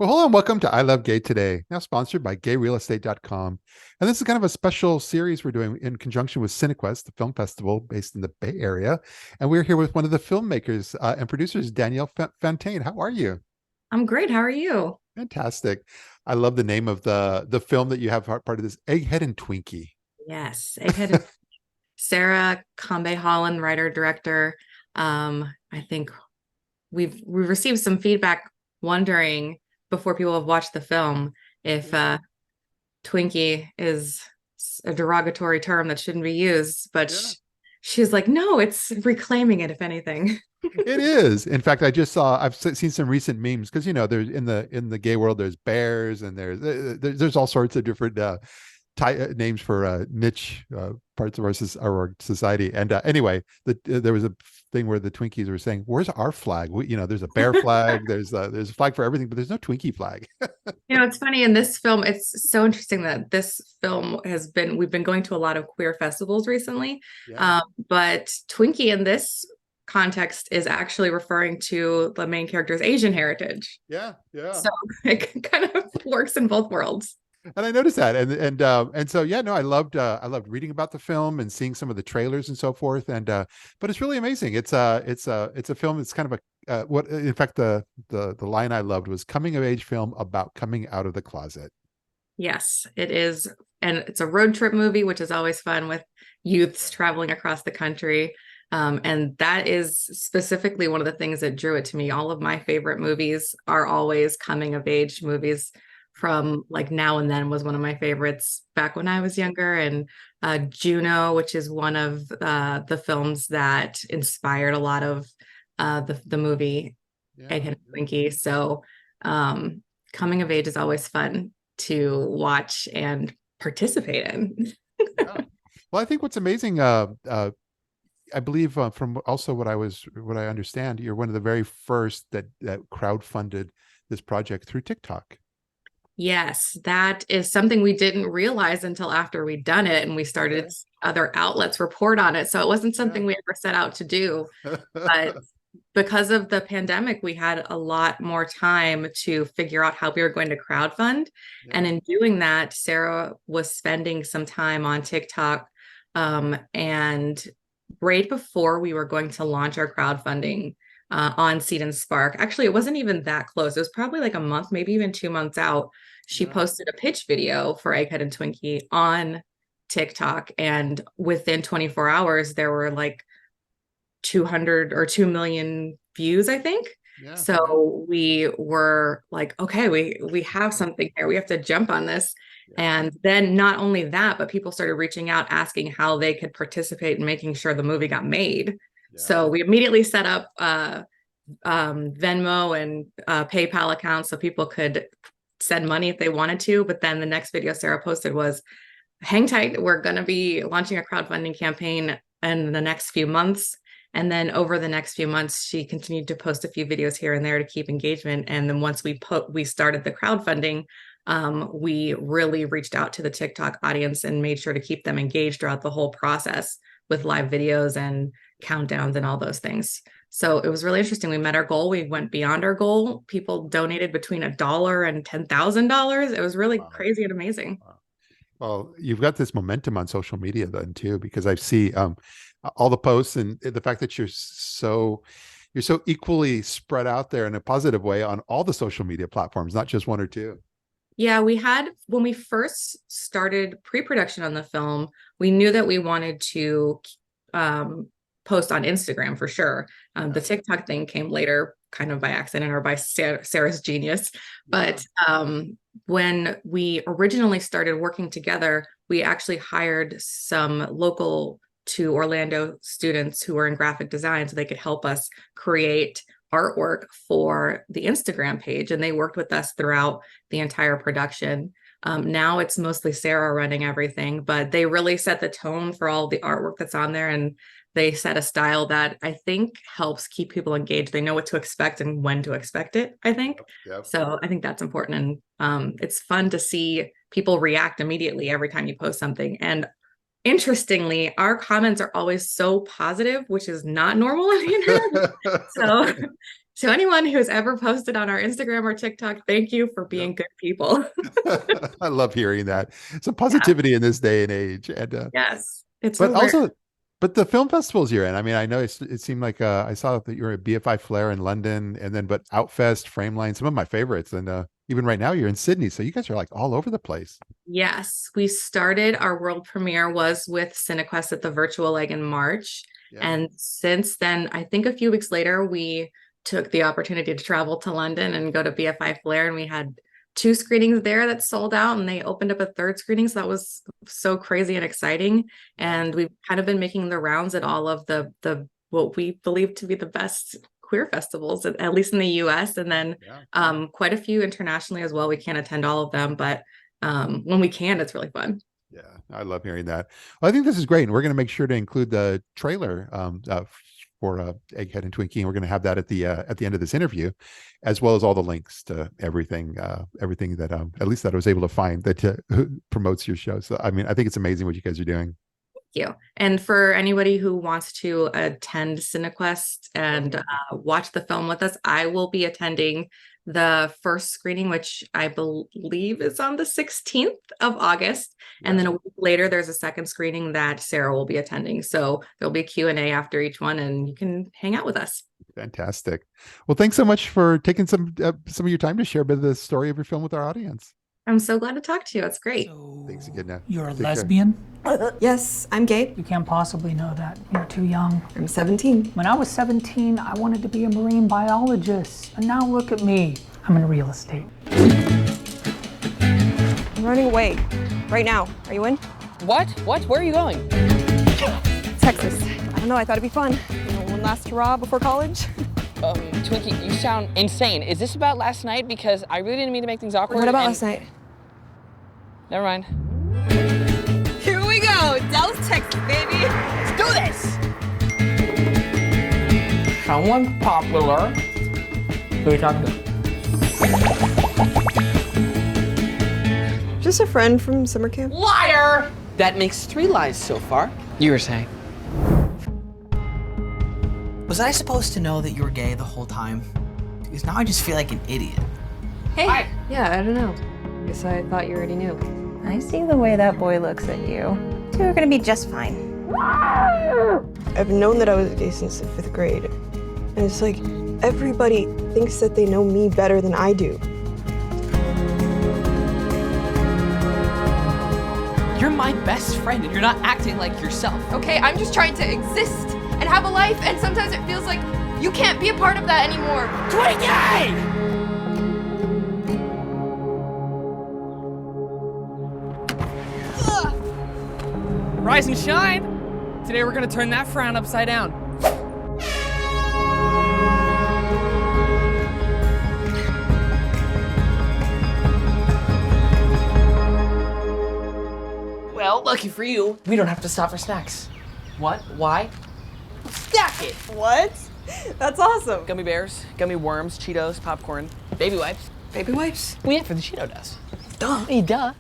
Well, hello and welcome to I Love Gay today, now sponsored by gayrealestate.com. And this is kind of a special series we're doing in conjunction with Cinequest, the film festival based in the Bay Area. And we're here with one of the filmmakers and producers, Danielle Fountaine. How are you? I'm great. How are you? Fantastic. I love the name of the film that you have part of this, Egghead and Twinkie. Yes, Egghead. Sarah Combe Holland, writer director. I think we've received some feedback wondering before people have watched the film if Twinkie is a derogatory term that shouldn't be used, but Yeah. she's like, no, it's reclaiming it, if anything. It is. In fact, I've seen some recent memes because there's in the gay world there's bears and there's all sorts of different names for niche parts of our society. And anyway, there was a thing where the Twinkies were saying, "Where's our flag? There's a bear flag, there's a flag for everything, but there's no Twinkie flag." It's funny in this film, it's so interesting that this film we've been going to a lot of queer festivals recently. Yeah, But Twinkie in this context is actually referring to the main character's Asian heritage. yeah, yeah. So it kind of works in both worlds. And I noticed that, and so yeah, no, I loved reading about the film and seeing some of the trailers and so forth, and but it's really amazing. It's a film. It's kind of a what in fact the line I loved was coming of age film about coming out of the closet. Yes, it is. And it's a road trip movie, which is always fun with youths Yeah. traveling across the country. And that is specifically one of the things that drew it to me. All of my favorite movies are always coming of age movies. From like Now and Then was one of my favorites back when I was younger. And Juno, which is one of the films that inspired a lot of the movie Yeah. Egghead and Twinkie. So coming of age is always fun to watch and participate in. Yeah. Well, I think what's amazing, I believe from also what I understand, you're one of the very first that crowdfunded this project through TikTok. Yes, that is something we didn't realize until after we'd done it and we started Okay. other outlets report on it. So it wasn't Yeah. something we ever set out to do. But because of the pandemic, we had a lot more time to figure out how we were going to crowdfund. And Yeah. in doing that, Sarah was spending some time on TikTok. And right before we were going to launch our crowdfunding on Seed and Spark, actually, it wasn't even that close. It was probably like a month, maybe even 2 months out. She Yeah. posted a pitch video for Egghead and Twinkie on TikTok. And within 24 hours, there were like 200 or 2 million views, I think. Yeah. Yeah. So we were like, okay, we have something here. We have to jump on this. Yeah. And then not only that, but people started reaching out asking how they could participate in making sure the movie got made. Yeah. So we immediately set up Venmo and PayPal accounts so people could send money if they wanted to. But then the next video Sarah posted was, hang tight, we're going to be launching a crowdfunding campaign in the next few months. And then over the next few months, she continued to post a few videos here and there to keep engagement. And then once we started the crowdfunding, we really reached out to the TikTok audience and made sure to keep them engaged throughout the whole process with live videos and countdowns and all those things. So it was really interesting. We met our goal. We went beyond our goal. People donated between $1 and $10,000. It was really Wow. crazy and amazing. Wow. Well, you've got this momentum on social media then too, because I see all the posts and the fact that you're so equally spread out there in a positive way on all the social media platforms, not just one or two. Yeah, we had when we first started pre-production on the film, we knew that we wanted to um, post on Instagram for sure. Yeah. The TikTok thing came later, kind of by accident or by Sarah's genius. Yeah. But when we originally started working together, we actually hired some local to Orlando students who were in graphic design so they could help us create artwork for the Instagram page. And they worked with us throughout the entire production. Now it's mostly Sarah running everything, but they really set the tone for all the artwork that's on there. And they set a style that I think helps keep people engaged. They know what to expect and when to expect it, I think. Yep. Yep. So I think that's important. And it's fun to see people react immediately every time you post something. And interestingly, our comments are always so positive, which is not normal on the internet. So So anyone who's ever posted on our Instagram or TikTok, thank you for being good people. I love hearing that. Some Yeah. positivity in this day and age. And Yes, it's but so also, rare. but the film festivals you're in. I mean, I know it seemed like I saw that you were at BFI Flare in London, and then but Outfest, Frameline, some of my favorites, and even right now you're in Sydney. So you guys are like all over the place. Yes, we started our world premiere was with Cinequest at the Virtual Egg in March. Yeah. And since then, I think a few weeks later, we took the opportunity to travel to London and go to BFI Flare, and we had two screenings there that sold out, and they opened up a third screening. So that was so crazy and exciting. And we've kind of been making the rounds at all of the what we believe to be the best queer festivals, at least in the US, and then quite a few internationally as well. We can't attend all of them, but when we can, it's really fun. Yeah, I love hearing that. Well, I think this is great, and we're going to make sure to include the trailer for Egghead and Twinkie, and we're going to have that at the end of this interview, as well as all the links to everything that at least that I was able to find that promotes your show. So, I mean, I think it's amazing what you guys are doing. Thank you. And for anybody who wants to attend Cinequest and watch the film with us, I will be attending the first screening, which I believe is on the 16th of August. And then a week later, there's a second screening that Sarah will be attending. So there'll be a Q&A after each one, and you can hang out with us. Fantastic. Well, thanks so much for taking some of your time to share a bit of the story of your film with our audience. I'm so glad to talk to you. It's great. So Thanks again. Now. you're a Take lesbian? Yes, I'm gay. You can't possibly know that. You're too young. I'm 17. When I was 17, I wanted to be a marine biologist. And now look at me. I'm in real estate. I'm running away. Right now. Are you in? What? What? Where are you going? Texas. I don't know, I thought it'd be fun. One last hurrah before college. Twinkie, you sound insane. Is this about last night? Because I really didn't mean to make things awkward. What about last night? Never mind. Here we go. Dallas, Texas, baby. Let's do this! Someone popular. Who are you talking to? Just a friend from summer camp. Liar! That makes 3 lies so far. You were saying. Was I supposed to know that you were gay the whole time? Because now I just feel like an idiot. Hey. Hi. Yeah, I don't know. Guess I thought you already knew. I see the way that boy looks at you. Two are gonna be just fine. I've known that I was gay since the 5th grade. And it's like, everybody thinks that they know me better than I do. You're my best friend and you're not acting like yourself. Okay, I'm just trying to exist and have a life, and sometimes it feels like you can't be a part of that anymore. Twinkie! Rise and shine! Today we're gonna turn that frown upside down. Well, lucky for you, we don't have to stop for snacks. What? Why? Stack it! What? That's awesome. Gummy bears, gummy worms, Cheetos, popcorn, baby wipes. Baby wipes? Well, yeah, for the Cheeto dust. Duh. Hey, duh.